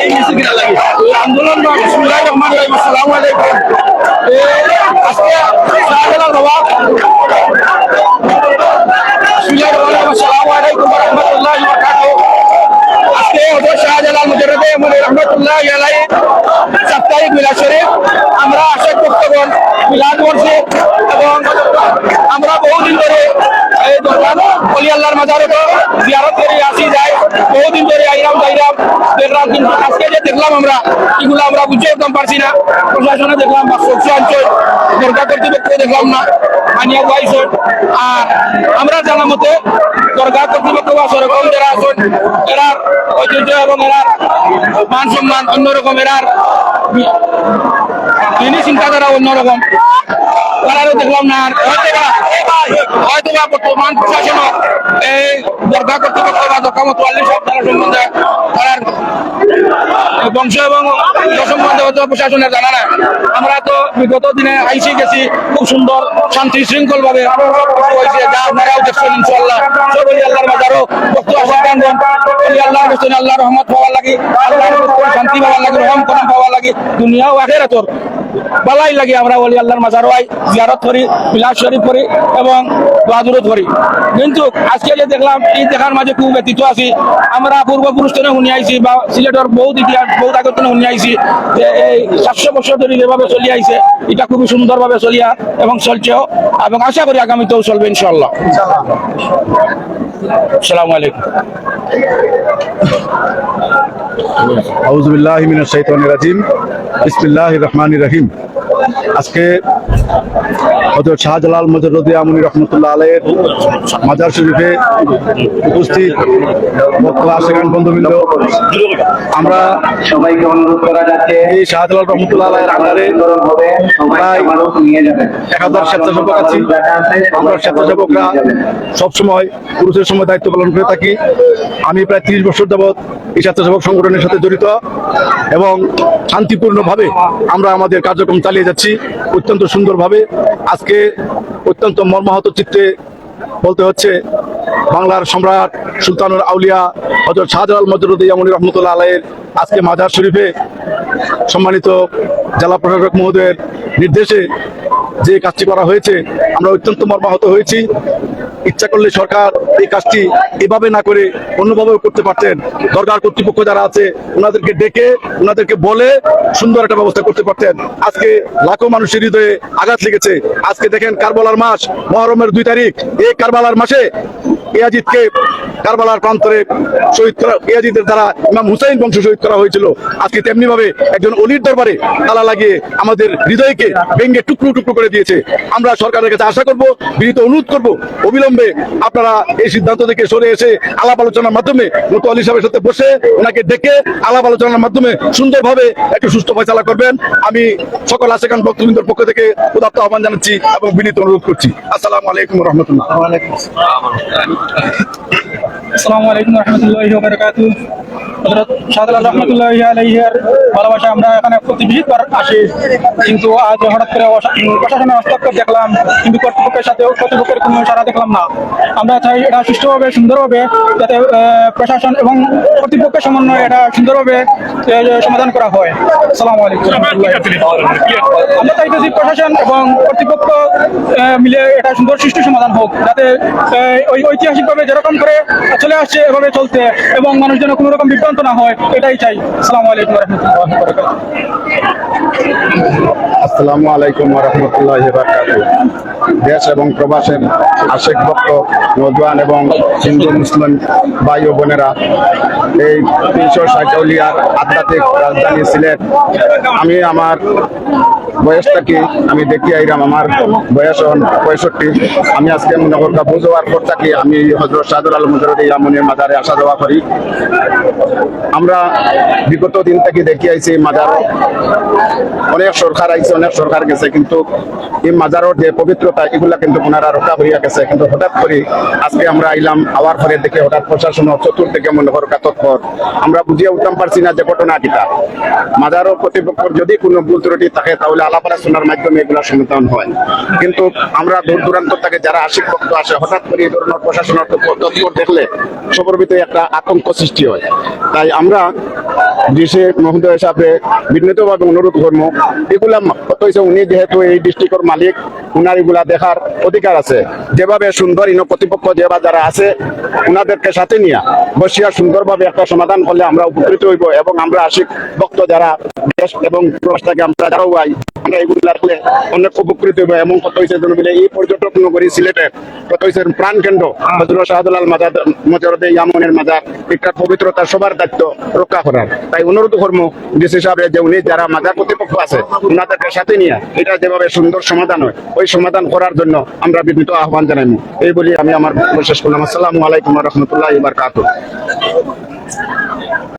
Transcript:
এই মিছিল কিনা লাগে আন্দোলন বা বিসমিল্লাহির রহমানির রহিম আসসালামু আলাইকুম আজকে শাহজালাল নবাব বিসমিল্লাহির রহমানির রহিম আসসালামু আলাইকুম ওয়া রাহমাতুল্লাহি ওয়া বারাকাতুহু আজকে হযরত শাহজালাল মুজাররদে আমিনী রাহমাতুল্লাহি আলাইহি সাপ্তাহিক মিলাদ শরীফ আমরা আশাক ভক্তগণ মিলাদ করছি এবং আমরা বহুদিন ধরে এই দরবার ওলি আল্লাহর মাজারে জিয়ারত করে আসি যাই বহুদিন ধরে আইরাম যাইরাম দেখলাম কিন্তু আজকে যে দেখলাম আমরা এগুলো আমরা বুঝে উঠতে পারছি না প্রশাসনে দেখলাম বা সবজি অঞ্চল দরগা কর্তৃপক্ষ দেখলাম না আনিয়া যাইছে আর আমরা জানা মতে দরগা কর্তৃপক্ষ বা সেরকম যারা আছেন এরার ঐতিহ্য এবং এরার মান সম্মান অন্যরকম এরার তিনি চিন্তাধারা অন্যরকম তারাও দেখলাম না হয়তো বা বর্তমান প্রশাসন এই দরগা কর্তৃপক্ষ বা দরগা তোয়াল্লি সব তারা সম্বন্ধে তার বংশ এবং সম্বন্ধে হয়তো প্রশাসনের জানা না আমরা তো বিগত দিনে আইসি গেছি খুব সুন্দর শান্তি শৃঙ্খল ভাবে হয়েছে যা আপনারাও দেখছেন ইনশাআল্লাহ সব ওই আল্লাহর বাজারও বস্তু আসা প্রাঙ্গন ওই আল্লাহর বস্তু আল্লাহ রহমত পাওয়া লাগে আল্লাহর শান্তি পাওয়া লাগে রহম করম পাওয়া লাগে দুনিয়াও আখিরাতর বালাই লাগে আমরা ওলি আল্লাহর মাজার ওয়াই জিয়ারত করি মিলাদ শরীফ করি এবং দোয়া-দুরূদ করি কিন্তু আজকে যে দেখলাম এই দেখার মাঝে খুব ব্যতীত আছি আমরা পূর্বপুরুষ থেকে শুনি আইছি বা সিলেটের বহুত ইতিহাস বহুত আগের থেকে শুনি আইছি যে এই 700 বছর ধরে যেভাবে চলি আইছে এটা খুবই সুন্দরভাবে চলিয়া এবং চলছেও এবং আশা করি আগামীতেও চলবে ইনশাআল্লাহ। আসসালামু আলাইকুম। আউযু বিল্লাহি মিনাশ শাইতানির রাজিম বিসমিল্লাহির রহমানির রহিম। আজকে হযরত শাহজালাল মুজাররদে আমিনী রাহমাতুল্লাহ আলাইহির মাজার শরীফে উপস্থিত আশিকান বন্ধুবৃন্দ, আমরা সবাইকে অনুরোধ করা যাচ্ছে এই শাহজালাল রহমাতুল্লাহ আলাইহির আন্ডারে প্রায় 1000 স্বেচ্ছাসেবক আছি। আমরা স্বেচ্ছাসেবকরা সবসময় পুরুষের সময় দায়িত্ব পালন করে থাকি। আমি প্রায় 30 বছর যাবৎ এই স্বেচ্ছাসেবক সংগঠনের সাথে জড়িত এবং শান্তিপূর্ণভাবে আমরা আমাদের কার্যক্রম চালিয়ে যাচ্ছি অত্যন্ত সুন্দরভাবে। আজকে অত্যন্ত মর্মাহত চিত্তে বলতে হচ্ছে বাংলার সম্রাট সুলতানুল আউলিয়া হযরত শাহজালাল মুজাররদে আমিনী রাহমাতুল্লাহ আলাইহির আজকে মাজার শরীফে সম্মানিত জেলা প্রশাসক মহোদয়ের নির্দেশে যে কাজটি করা হয়েছে আমরা অত্যন্ত মর্মাহত হয়েছি। ইচ্ছা করলে সরকার এই কাজটি এভাবে না করে অন্যভাবেও করতে পারতেন। দরগার কর্তৃপক্ষ যারা আছে ওনাদেরকে ডেকে ওনাদেরকে বলে সুন্দর একটা ব্যবস্থা করতে পারতেন। আজকে লাখো মানুষের হৃদয়ে আঘাত লেগেছে। আজকে দেখেন কারবালার মাস মুহররমের 2 তারিখ, এই কারবালার মাসে ইয়াজিদকে কারবালার প্রান্তরে শহীদ করা, ইয়াজিদের দ্বারা ইমাম হুসাইন বংশ শহীদ করা হয়েছিল। আজকে তেমনি ভাবে একজন অলির দরবারে তালা লাগিয়ে আমাদের হৃদয়কে ভেঙে টুকরো টুকরো করে দিয়েছে। আমরা সরকারের কাছে আশা করব, বিনীত অনুরোধ করব, অবিলম্বে আপনারা এই সিদ্ধান্ত থেকে সরে এসে আলাপ আলোচনার মাধ্যমে মুতওয়াল্লি সাহেবের সাথে বসে ওনাকে ডেকে আলাপ আলোচনার মাধ্যমে সুন্দরভাবে একটু সুস্থ ফয়সালা করবেন। আমি সকল আশিকান ভক্তবৃন্দের পক্ষ থেকে উদাত্ত আহ্বান জানাচ্ছি এবং বিনীত অনুরোধ করছি। আসসালামু আলাইকুম ওয়া রাহমাতুল্লাহ। আসসালামু আলাইকুম ওয়া রাহমাতুল্লাহি ওয়া বারাকাতুহু। হযরত শাহজালাল রাহমাতুল্লাহি আলাইহির ভালোবাসা আমরা এখানে প্রতিবার আসি, কিন্তু আজ হঠাৎ করে প্রশাসনের হস্তক্ষেপ দেখলাম, কিন্তু কর্তৃপক্ষের কোনো সাড়া দেখলাম না। আমরা চাই এটা সুষ্ঠুভাবে সুন্দরভাবে যাতে প্রশাসন এবং কর্তৃপক্ষের সমন্বয়ে এটা সুন্দরভাবে সমাধান করা হয়। আসসালামু আলাইকুম। আমরা চাইতেছি প্রশাসন এবং কর্তৃপক্ষ মিলে এটা সুন্দর সুষ্ঠু সমাধান হোক, যাতে ওই ঐতিহাসিকভাবে যেরকম করে চলে আসছে এভাবে চলতে এবং মানুষ যেন কোনো রকম বিভ্রান্ত না হয়, এটাই চাই। আসসালামু আলাইকুম ওয়া রাহমাতুল্লাহি ওয়া বারাকাতুহু। আসসালামু আলাইকুম ওয়া রাহমাতুল্লাহি ওয়া বারাকাতুহু। দেশ এবং প্রবাসের আশিক ভক্ত নওজোয়ান এবং হিন্দু মুসলিম ভাই ও বোনেরা, এই 360 আউলিয়ার আধ্যাত্মিক রাজধানী সিলেট, আমি আমার বয়সটাকে আমি দেখি আইরাম, আমার বয়স 65। আমি আজকে নগরকা বুঝার পর থাকি আমি হযরত শাহজালাল মুজাররদে আমিনীর মাজারে আসা যাওয়া করি। আমরা বিগত দিন থেকে দেখি আইছি মাজার অনেক সরকার আইছে, অনেক সরকার গেছে, কিন্তু এই মাজারের যে পবিত্রতা এগুলা কিন্তু ওনারা রক্ষা হইয়া গেছে। কিন্তু হঠাৎ করে আজকে আমরা আইলাম, আওয়ার পরে দেখে হঠাৎ প্রশাসন চতুর্দিকে মনে করো তৎপর, আমরা বুঝিয়ে উঠতাম পারছি না যে ঘটনা কিটা। মাজারও কর্তৃপক্ষের যদি কোনো ভুল ত্রুটি থাকে তাহলে আলাপ আলোচনার মাধ্যমে এগুলা সমাধান হয়, কিন্তু আমরা দূর দূরান্ত থেকে যারা আশিক ভক্ত আসে হঠাৎ করে এই ধরনের প্রশাসনের তৎপর দেখলে সবার ভিতরে একটা আতঙ্ক সৃষ্টি হয়। তাই আমরা ডিসি মহোদয় সাহেবে বিনীতভাবে অনুরোধ করব, এগুলা হইছে উনি যেহেতু এই ডিস্ট্রিক্টের মালিক, উনার এগুলা দেখার অধিকার আছে। যেভাবে সুন্দর ইনো কর্তৃপক্ষ যেভাবে যারা আছে উনাদেরকে সাথে নিয়ে বসিয়া সুন্দরভাবে একটা সমাধান করলে আমরা উপকৃত হইব, এবং আমরা আশিক ভক্ত যারা দেশ এবং প্রবাস থেকে আমরা যারাও আই, আমরা এগুলো রাখলে অনেক উপকৃত হইব। এবং কত হয়েছে বলে এই পর্যটক নগরী সিলেটের কত হয়েছে প্রাণ কেন্দ্র হযরত শাহজালাল মজরুদ্দিন ইয়ামনের মাজার, একটা পবিত্রতা সবার দায়িত্ব রক্ষা করার। তাই অনুরোধ করব ডিসি সাহেবের যে উনি যারা মাজার কর্তৃপক্ষ আছে উনাদেরকে সাথে নিয়ে এটা যেভাবে সুন্দর সমাধান হয় ওই সমাধান করার জন্য আমরা বিনীত আহ্বান জানাই। এই বলি আমি আমার শেষ করলাম। আসসালামু আলাইকুম ওয়া রাহমাতুল্লাহি ওয়া বারাকাতুহু।